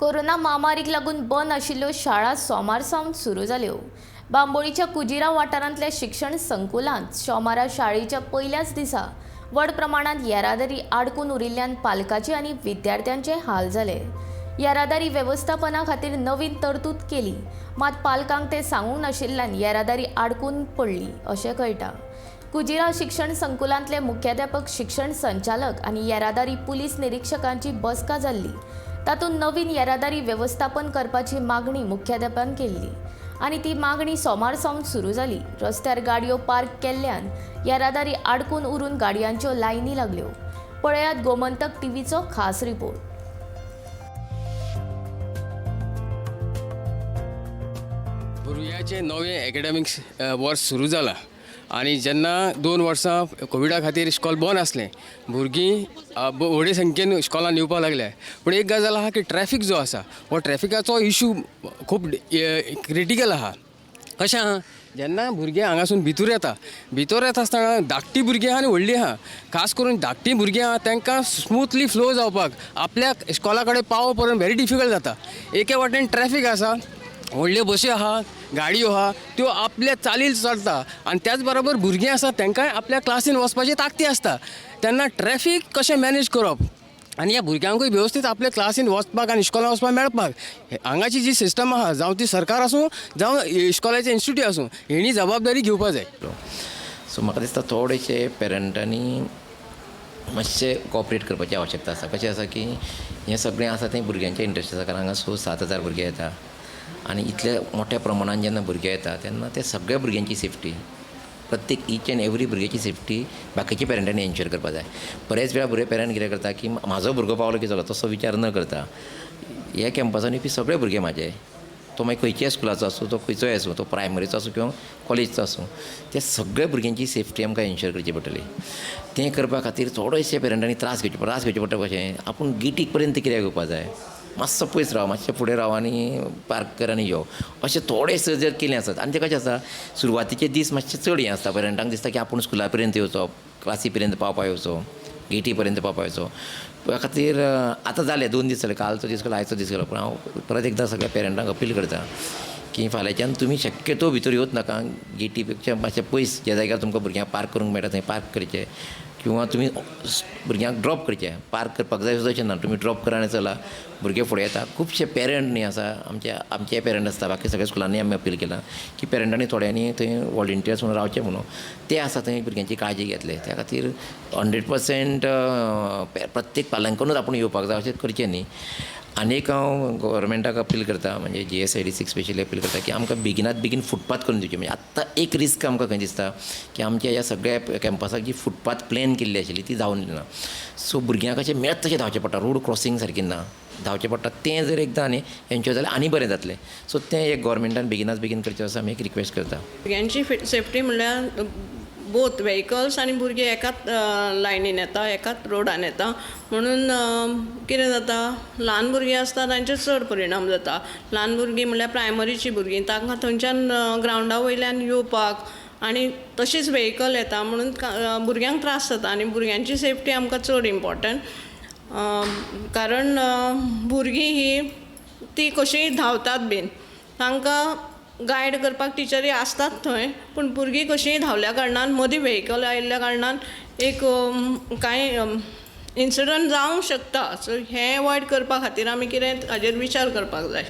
Corona महामारीक लागून बंद आशिल्ल्यो शाळा सोमार सावन सुरू जाल्यो. बांबोळीच्या कुजिरा वाठारांतल्या शिक्षण संकुलांत सोमारा शाळेच्या पयल्याच दिसा व्हड प्रमाणांत येरादारी आडकून उरिल्ल्यान पालकांचे आनी विद्यार्थ्यांचे हाल जाले. येरादारी वेवस्थापना खातीर नवीन तरतूद केली, मात पालकांक ते सांगूंक नाशिल्ल्यान येरादारी आडकून पडली अशें कळटा. कुजिरा शिक्षण संकुलांतले मुख्याध्यापक, शिक्षण संचालक आनी येरादारी पुलीस निरीक्षकांची बसका जाल्ली. तातूंत नवीन येरादारी वेवस्थापन करपाची मागणी मुख्याध्यापान केल्ली आनी ती मागणी सोमार सावन सुरू जाली. रस्त्यार गाडयो पार्क केल्ल्यान येरादारी आडकून उरून गाडयांच्यो लायनी लागल्यो. पळयात गोमंतक टीव्हीचो खास रिपोर्ट. भुरग्याचें नवें एकाडेमीक वर्स सुरू जालां आनी जेन्ना 2 वर्सां कोविडा खातीर इस्कॉल बंद आसलें, भुरगीं व्हडे संख्येन इस्कॉलान येवपाक लागल्या. पूण एक गजाल आहा की ट्रॅफिक जो आसा हो ट्रॅफिकाचो इशू खूब क्रिटिकल आहा. कशें आहा, जेन्ना भुरगे हांगासून भितर येता आसतना धाकटी भुरगीं आहा आनी व्हडलीं आहा. खास करून धाकटी भुरगीं आहा तांकां स्मुथली फ्लो जावपाक आपल्या इस्कॉला कडेन पावो पर्यंत व्हेरी डिफिकल्ट जाता. एके वाटेन ट्रॅफिक आसा, व्हडल्यो बसी आहा, गाडयो आहा, त्यो आपल्या चालील चलता आनी त्याच बरोबर भुरगीं आसा तांकांय आपल्या क्लासीन वचपाची ताकती आसता. तेन्ना ट्रॅफिक कशें मॅनेज करप आनी ह्या भुरग्यांकूय वेवस्थीत आपल्या क्लासीन वचपाक आनी इस्कॉलान वचपाक मेळपाक हांगाची जी सिस्टम आहा, जावं ती सरकार आसूं जावं इस्कॉलाचें इन्स्टिट्यूट आसूं, हेणी जबाबदारी घेवपाक जाय. सो म्हाका दिसता थोडेशे पेरंटांनी मातशें कॉपरेट करपाची आवश्यकता आसा. कशें आसा की हें सगळें आसा तें भुरग्यांचें इंट्रस्ट आसा, कारण हांगा 6-7 हजार भुरगे येता आनी इतल्या मोठ्या प्रमाणान जेन्ना भुरगे येता तेन्ना ते सगळ्या भुरग्यांची सेफ्टी, प्रत्येक ईच एंड एवरी भुरग्याची सेफ्टी बाकीच्या पेरंटांनी एन्श्योर करपाक जाय. बरेच वेळा भुरगे पेरंट कितें करता की म्हाजो भुरगो पावलो की जालो तसो विचार न करता ह्या कॅम्पसांनी येवपी सगळे भुरगे म्हाजे, तो मागीर खंयच्याय स्कुलाचो आसूं, तो खंयचोय आसूं, तो प्रायमरीचो आसूं किंवा कॉलेजचो आसूं, त्या सगळ्या भुरग्यांची सेफ्टी आमकां एन्श्योर करची पडटली. तें करपा खातीर थोडेशे पेरंटांनी त्रास घेवचे पडटा. कशें आपूण गेटीक पर्यंत कित्याक येवपा जाय, मातसो पयस राव, मातशें फुडें राव आनी पार्क कर आनी यो, अशें थोडें जर केलें आसत. आनी तें कशें आसा, सुरवातीचे दीस मातशें चड हें आसता. पेरंटांक दिसता की आपूण स्कुला पर्यंत येवचो, क्लासी पर्यंत पावपा येवचो, गेटी पर्यंत पावपा येवचो. त्या खातीर आतां जालें 2 दीस जाले, कालचो दीस गेलो, आयचो दीस गेलो. पूण हांव परत एकदां सगळ्या पेरंटांक अपील करता की फाल्यांच्यान तुमी शक्यतो भितर येवच नाका. गेटी पेक्षा मातशें पयस ज्या जाग्यार तुमकां भुरग्यांक पार्क करूंक मेळटा थंय पार्क करचें, किंवा तुमी भुरग्यांक ड्रॉप करचें. पार्क करपाक जाय अशें ना, तुमी ड्रॉप करा आनी चला, भुरगे फुडें येता. खुबशे पेरंट न्ही आसा, आमचे पेरंट आसता, बाकी सगळ्या स्कुलांनी आमी अपील केलां की पेरंटांनी थोड्यांनी थंय वॉलंटियर्स म्हणून रावचें म्हणून. ते आसा थंय भुरग्यांची काळजी घेतले. त्या खातीर 100% प्रत्येक पालकानूच आपूण येवपाक जाय अशें करचें न्ही. आनीक हांव गव्हर्मेंटाक अपील करता, म्हणजे GSIDCक स्पेशली अपील करता की आमकां बेगीन फुटपाथ करून दिवचे. म्हणजे आत्तां एक रिस्क आमकां खंय दिसता की आमच्या ह्या सगळ्या कॅम्पसाक जी फुटपाथ प्लॅन केल्ली आशिल्ली ती जावन ना. सो भुरग्यांक अशें मेळत तशें धांवचें पडटा, रोड क्रॉसींग सारकें ना, धांवचें पडटा. तें जर एकदां न्ही एन्श्योर जाल्यार आनी बरें जातलें. सो तें एक गव्हर्मेंटान बेगीन करचें असो आमी एक रिक्वेस्ट करता. भुरग्यांची सेफ्टी म्हणल्यार बोथ व्हेकल्स आनी भुरगे एकाच लायनीन येता, एकाच रोडान येता, म्हणून कितें जाता, ल्हान भुरगीं आसता तांचेर चड परिणाम जाता. ल्हान भुरगीं म्हणल्यार प्रायमरीची भुरगीं, तांकां थंयच्यान ग्रावंडा वयल्यान येवपाक आनी तशीच व्हेकल येता, म्हणून भुरग्यांक त्रास जाता. आनी भुरग्यांची सेफ्टी आमकां चड इम्पॉर्टंट, कारण भुरगीं ही ती कशीय धांवतात बीन, तांकां गायड करपाक टिचरी आसतात थंय, पूण भुरगीं कशींय धांवल्या कारणान मदीं व्हेकल आयिल्ल्या कारणान एक कांय इन्सिडंट जावंक शकता. सो हें अवॉयड करपा खातीर आमी कितें हाजेर विचार करपाक जाय.